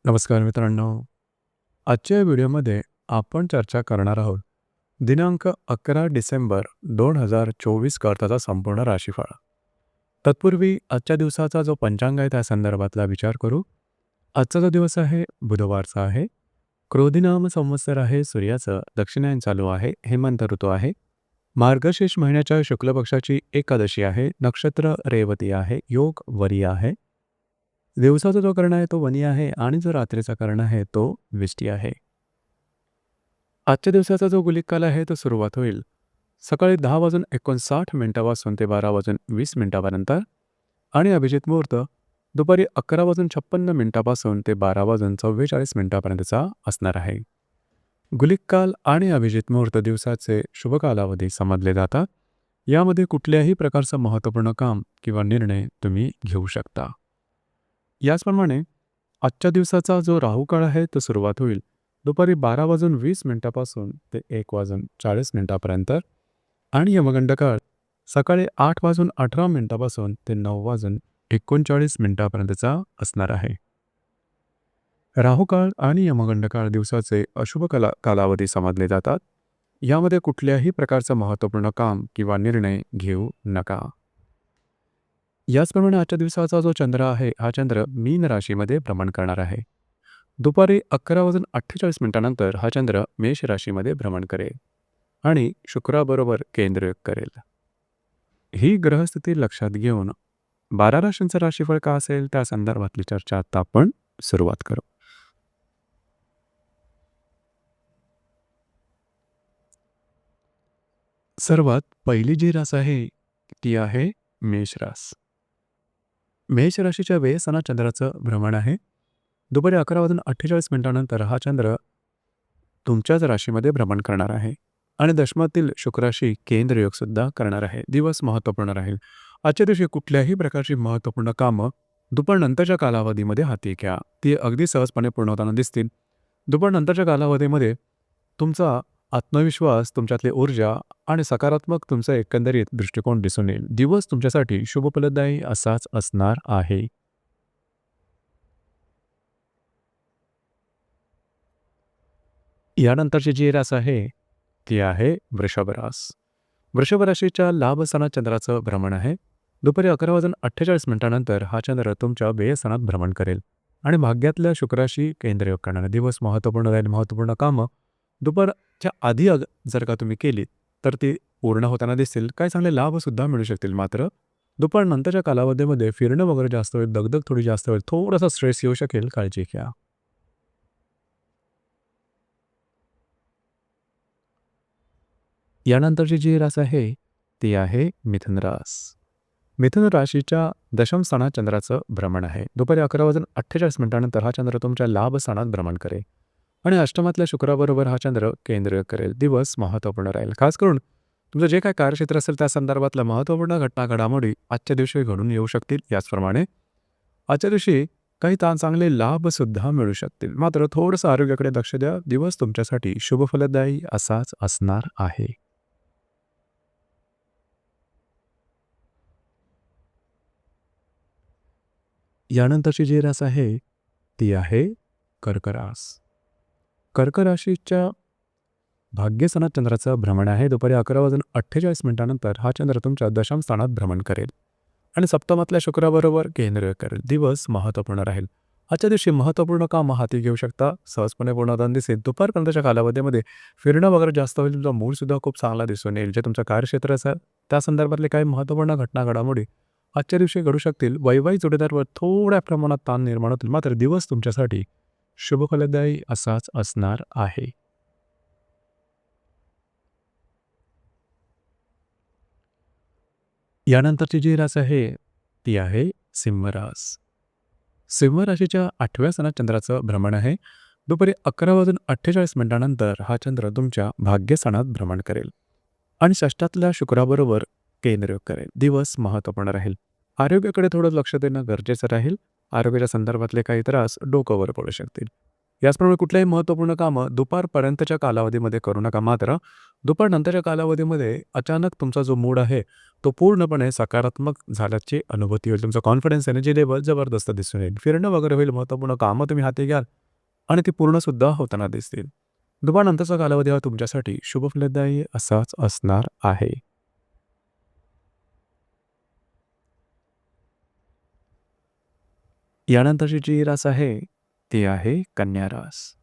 नमस्कार मित्रांनो. आजच्या व्हिडिओमध्ये आपण चर्चा करणार आहोत दिनांक 11 डिसेंबर 2024 करताचा संपूर्ण राशीफळ. तत्पूर्वी आजच्या दिवसाचा जो पंचांग आहे त्या संदर्भातला विचार करू. आजचा जो दिवस आहे बुधवारचा आहे. क्रोधिनाम संवत्सर आहे. सूर्याचं दक्षिणायन चालू आहे. हेमंत ऋतू आहे. मार्गशीर्ष महिन्याच्या शुक्ल पक्षाची एकादशी आहे. नक्षत्र रेवती आहे. योग वरी आहे. दिवसाचा जो कर्ण आहे तो वनी आहे आणि जो रात्रीचा कर्ण आहे तो विष्टी आहे. आजच्या दिवसाचा जो गुलिक काल आहे तो सुरुवात होईल सकाळी 10:59 पासून ते 12:20 आणि अभिजित मुहूर्त दुपारी 11:56 पासून ते 12:44 असणार आहे. गुलिक काल आणि अभिजित मुहूर्त दिवसाचे शुभ कालावधी समजले जातात. यामध्ये कुठल्याही प्रकारचं महत्त्वपूर्ण काम किंवा निर्णय तुम्ही घेऊ शकता. याचप्रमाणे आजच्या दिवसाचा जो राहू काळ आहे तो सुरुवात होईल दुपारी 12:20 पासून ते 1:40 आणि यमगंड काळ सकाळी 8:18 पासून ते 9:39 असणार आहे. राहू काळ आणि यमगंड काळ दिवसाचे अशुभ कालावधी समजले जातात. यामध्ये कुठल्याही प्रकारचं महत्त्वपूर्ण काम किंवा निर्णय घेऊ नका. याचप्रमाणे आजच्या दिवसाचा जो चंद्र आहे हा चंद्र मीन राशीमध्ये भ्रमण करणार आहे. दुपारी 11:48 हा चंद्र मेष राशीमध्ये भ्रमण करेल आणि शुक्राबरोबर केंद्रयोग करेल. ही ग्रहस्थिती लक्षात घेऊन 12 राशींचं राशीफळ का असेल त्या संदर्भातली चर्चा आता आपण सुरुवात करू. सर्वात पहिली जी रास आहे ती आहे मेष रास. मेष राशीच्या वेळेसना चंद्राचं भ्रमण आहे. दुपारी 11:48 हा चंद्र तुमच्याच राशीमध्ये भ्रमण करणार आहे आणि दशमातील शुक्राशी केंद्रयोग सुद्धा करणार आहे. दिवस महत्त्वपूर्ण राहील. आजच्या दिवशी कुठल्याही प्रकारची महत्त्वपूर्ण कामं दुपारनंतरच्या कालावधीमध्ये हाती घ्या. ती अगदी सहजपणे पूर्ण होताना दिसतील. दुपारनंतरच्या कालावधीमध्ये तुमचा आत्मविश्वास, तुमच्यातली ऊर्जा आणि सकारात्मक तुमचा एकंदरीत दृष्टिकोन दिसून येईल. दिवस तुमच्यासाठी शुभफलदायी असाच असणार आहे. यानंतरची जी रास आहे ती आहे वृषभ रास. वृषभ राशीच्या लाभ सणात चंद्राचं भ्रमण आहे. दुपारी 11:48 हा चंद्र तुमच्या व्ययस्थानात भ्रमण करेल आणि भाग्यातल्या शुक्राशी केंद्रयोग करणार. दिवस महत्त्वपूर्ण राहील. महत्त्वपूर्ण कामं दुपारच्या आधी जर का तुम्ही केली तर ती पूर्ण होताना दिसतील. काही चांगले लाभसुद्धा मिळू शकतील. मात्र दुपारनंतरच्या कालावधीमध्ये फिरणं वगैरे जास्त होईल. दगदग थोडी जास्त होईल. थोडासा स्ट्रेस येऊ शकेल. काळजी घ्या. यानंतरची जी रास आहे ती आहे मिथुन रास. मिथुन राशीच्या दशम स्थानात चंद्राचं भ्रमण आहे. दुपारी 11:48 हा चंद्र तुमच्या लाभ स्थानात भ्रमण करेल आणि अष्टमातल्या शुक्राबरोबर हा चंद्र केंद्रयोग करेल. दिवस महत्त्वपूर्ण राहील. खास करून तुमचं जे काय कार्यक्षेत्र असेल त्या संदर्भातल्या महत्त्वपूर्ण घटना घडामोडी आजच्या दिवशी घडून येऊ शकतील. याचप्रमाणे आजच्या दिवशी काही चांगले लाभसुद्धा मिळू शकतील. मात्र थोडंसं आरोग्याकडे लक्ष द्या. दिवस तुमच्यासाठी शुभफलदायी असाच असणार आहे. यानंतरची जी रास आहे ती आहे कर्क रास. कर्क राशीच्या भाग्यस्थानात चंद्राचं भ्रमण आहे. दुपारी 11:48 हा चंद्र तुमच्या दशम स्थानात भ्रमण करेल आणि सप्तमातल्या शुक्राबरोबर केंद्रयोग करेल. दिवस महत्त्वपूर्ण राहील. आजच्या दिवशी महत्त्वपूर्ण कामं हाती घेऊ शकता. सहजपणे पूर्णतः दिसेल. दुपारपर्यंतच्या कालावधीमध्ये फिरणं वगैरे जास्त होईल. तुमचा मूडसुद्धा खूप चांगला दिसून येईल. जे तुमचं कार्यक्षेत्र असेल त्या संदर्भातले काही महत्त्वपूर्ण घटना घडामोडी आजच्या दिवशी घडू शकतील. वैवाहिक जोडीदारावर थोड्या प्रमाणात ताण निर्माण होतील. मात्र दिवस तुमच्यासाठी शुभफलदायी असाच असणार आहे. यानंतरची जी रास आहे ती आहे सिंह रास. सिंह राशीच्या 8व्या स्थानात चंद्राचं भ्रमण आहे. दुपारी 11:48 हा चंद्र तुमच्या भाग्यस्थानात भ्रमण करेल आणि षष्ठातल्या शुक्राबरोबर केंद्रयोग करेल. दिवस महत्त्वपूर्ण राहील. आरोग्याकडे थोडं लक्ष देणं गरजेचं राहील. आरोग्याच्या संदर्भातले काही त्रास डोक्यावर पडू शकतील. याचप्रमाणे कुठल्याही महत्त्वपूर्ण कामं दुपारपर्यंतच्या कालावधीमध्ये करू नका. मात्र दुपारनंतरच्या कालावधीमध्ये अचानक तुमचा जो मूड आहे, तो पूर्णपणे सकारात्मक झाल्याची अनुभूती होईल. तुमचा कॉन्फिडन्स, एनर्जी लेव्हल जबरदस्त दिसून येईल. फिरणं वगैरे होईल, महत्त्वपूर्ण कामं तुम्ही हाती घ्याल आणि ती पूर्णसुद्धा होताना दिसतील. दुपारनंतरचा कालावधी हा तुमच्यासाठी शुभफलदायी असाच असणार आहे. यानंतरची जी रास आहे, ती आहे कन्या रास.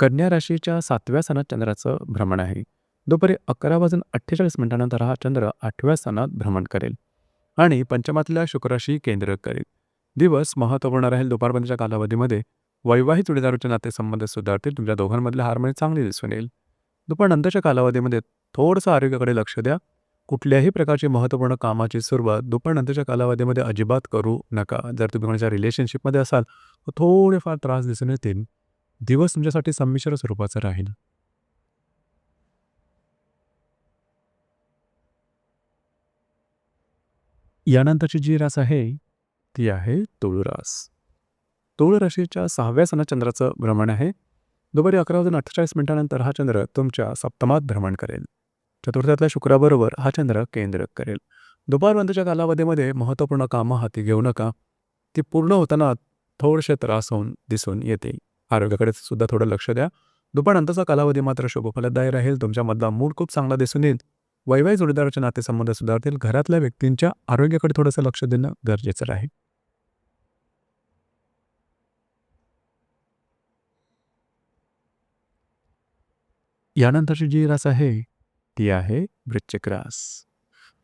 कन्या राशीच्या 7व्या स्थानात चंद्राचं भ्रमण आहे. दुपारी 11:48 नंतर हा चंद्र 8व्या स्थानात भ्रमण करेल आणि पंचमातल्या शुक्राशी केंद्र करेल. दिवस महत्त्वपूर्ण राहील. दुपारपर्यंतच्या कालावधीमध्ये वैवाहिक जोडीदाराचे नातेसंबंध सुधारतील. तुमच्या दोघांमधली हार्मनी चांगली दिसून येईल. दुपारनंतरच्या कालावधीमध्ये थोडंसं आरोग्याकडे लक्ष द्या. कुठल्याही प्रकारची महत्त्वपूर्ण कामाची सुरुवात दुपारनंतरच्या कालावधीमध्ये अजिबात करू नका. जर तुम्ही कोणाच्या रिलेशनशिपमध्ये असाल तर थोडेफार त्रास दिसून येतील. दिवस तुमच्यासाठी संमिश्र स्वरूपाचा राहील. यानंतरची जी रास आहे, ती आहे तुळ रास. तुळ राशीच्या 6व्या स्थानात चंद्राचं भ्रमण आहे. दुपारी 11:48 नंतर हा चंद्र तुमच्या सप्तमात भ्रमण करेल. चतुर्थातल्या शुक्राबरोबर हा चंद्र केंद्र करेल. दुपारनंतरच्या कालावधीमध्ये महत्त्वपूर्ण कामं हाती घेऊ नका. ती पूर्ण होताना थोडेसे त्रास होऊन दिसून येते. आरोग्याकडे सुद्धा थोडं लक्ष द्या. दुपारनंतरचा कालावधी मात्र शुभफलदायी राहील. तुमच्यामधला मूड खूप चांगला दिसून येईल. वैवाहिक जोडीदाराचे नातेसंबंध सुधारतील. घरातल्या व्यक्तींच्या आरोग्याकडे थोडंसं लक्ष देणं गरजेचं राहील. यानंतरची जी रास आहे, ती आहे वृश्चिक रास.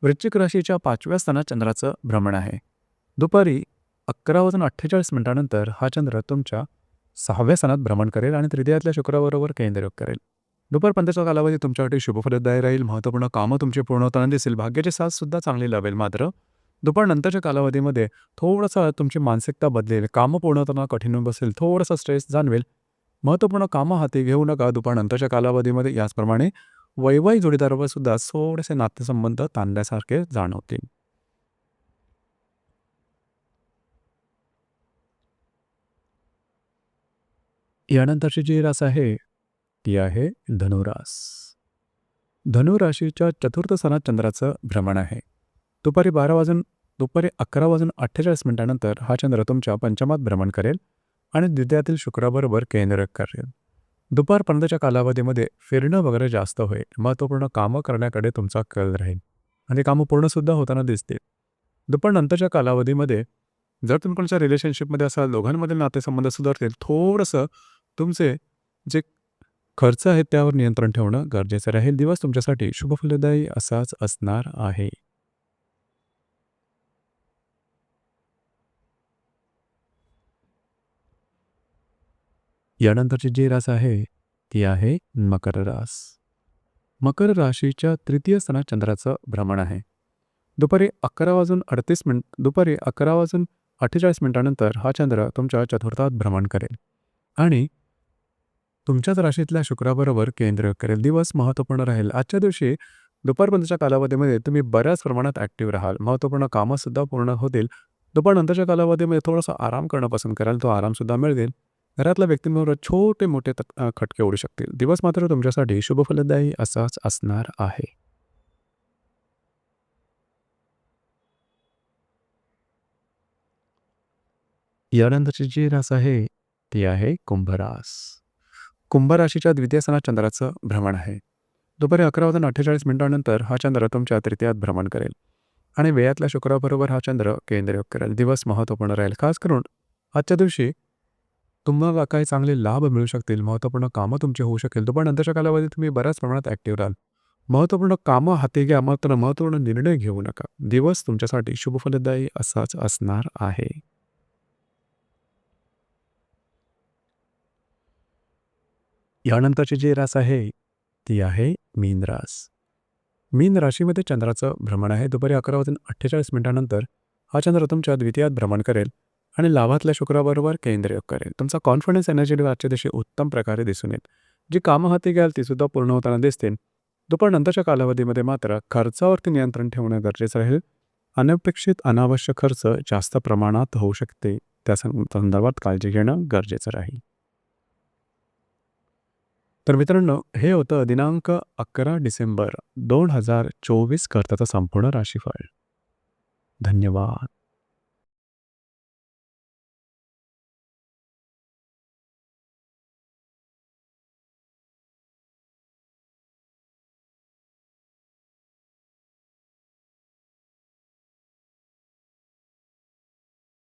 वृश्चिक राशीच्या 5व्या स्थानात चंद्राचं भ्रमण आहे. दुपारी 11:48 नंतर हा चंद्र तुमच्या 6व्या स्थानात भ्रमण करेल आणि तृतीयातल्या शुक्राबरोबर केंद्र करेल. दुपारपर्यंतचा कालावधी तुमच्यासाठी शुभफलदायी राहील. महत्त्वपूर्ण कामं तुमची पूर्ण होताना दिसेल. भाग्याची साथ सुद्धा चांगली लाभेल. मात्र दुपारनंतरच्या कालावधीमध्ये थोडंसं तुमची मानसिकता बदलेल. कामं पूर्ण होताना कठीण होऊन बसेल. थोडासा स्ट्रेस जाणवेल. महत्त्वपूर्ण कामं हाती घेऊ नका दुपारनंतरच्या कालावधीमध्ये. याचप्रमाणे वैवाहिक जोडीदारावर सुद्धा थोडेसे नातेसंबंध ताणल्यासारखे जाणवतील. यानंतरची जी रास आहे, ती आहे धनुरास. धनुराशीच्या चतुर्थ स्थानात चंद्राचं भ्रमण आहे. दुपारी 11:48 नंतर हा चंद्र तुमच्या पंचमात भ्रमण करेल आणि द्वितीयातील शुक्राबरोबर केंद्र करेल. दुपारपर्यंतच्या कालावधीमध्ये फिरणं वगैरे जास्त होईल. महत्त्वपूर्ण कामं करण्याकडे तुमचा कल राहील आणि कामं पूर्णसुद्धा होताना दिसतील. दुपारनंतरच्या कालावधीमध्ये जर तुम्ही कोणाच्या रिलेशनशिपमध्ये असाल, दोघांमधील नातेसंबंध सुधारतील. थोडंसं तुमचे जे खर्च आहेत त्यावर नियंत्रण ठेवणं गरजेचं राहील. दिवस तुमच्यासाठी शुभफलदायी असाच असणार आहे. यानंतरची जी रास आहे, ती आहे मकर रास. मकर राशीच्या तृतीय स्थानात चंद्राचं भ्रमण आहे. दुपारी 11:48 नंतर हा चंद्र तुमच्या चतुर्थात भ्रमण करेल आणि तुमच्याच राशीतल्या शुक्राबरोबर केंद्र करेल. दिवस महत्त्वपूर्ण राहील. आजच्या दिवशी दुपारपर्यंतच्या कालावधीमध्ये तुम्ही बऱ्याच प्रमाणात ॲक्टिव्ह राहाल. महत्त्वपूर्ण कामंसुद्धा पूर्ण होतील. दुपारनंतरच्या कालावधीमध्ये थोडासा आराम करणं पसंत कराल. तो आरामसुद्धा मिळेल. घरातल्या व्यक्तींबरोबर छोटे-मोठे खटके उडू शकतील. दिवस मात्र तुमच्यासाठी शुभफलदायी असाच असणार आहे. यानंतरची जी रास आहे, ती आहे कुंभरास. कुंभ राशीच्या द्वितीय स्थानात चंद्राचं भ्रमण आहे. दुपारी 11:48 नंतर हा चंद्र तुमच्या तृतीयात भ्रमण करेल आणि व्ययातल्या शुक्राबरोबर हा चंद्र केंद्र करेल. दिवस महत्त्वपूर्ण राहील. खास करून आजच्या दिवशी तुम्हाला काही चांगले लाभ मिळू शकतील. महत्त्वपूर्ण कामं तुमची होऊ शकेल. दुपारनंतरच्या कालावधीत तुम्ही बऱ्याच प्रमाणात ॲक्टिव्ह राहाल. महत्त्वपूर्ण कामं हाती घ्या, मात्र महत्त्वपूर्ण निर्णय घेऊ नका. दिवस तुमच्यासाठी शुभफलदायी असाच असणार आहे. यानंतरची जी रास आहे, ती आहे मीन रास. मीन राशीमध्ये चंद्राचं भ्रमण आहे. दुपारी 11:48 नंतर हा चंद्र तुमच्या द्वितीयात भ्रमण करेल आणि लाभातल्या शुक्राबरोबर केंद्र करेल. तुमचा कॉन्फिडन्स, एनर्जी लेव्हल आजच्या दिवशी उत्तम प्रकारे दिसून येईल. जी कामं हाती घ्याल तीसुद्धा पूर्ण होताना दिसतील. दुपारनंतरच्या कालावधीमध्ये मात्र खर्चावरती नियंत्रण ठेवणं गरजेचं राहील. अनपेक्षित, अनावश्यक खर्च जास्त प्रमाणात होऊ शकते. त्या संदर्भात काळजी घेणं गरजेचं राहील. तर मित्रांनो, हे होतं दिनांक 11 डिसेंबर 2024 करताचं संपूर्ण राशीफळ. धन्यवाद.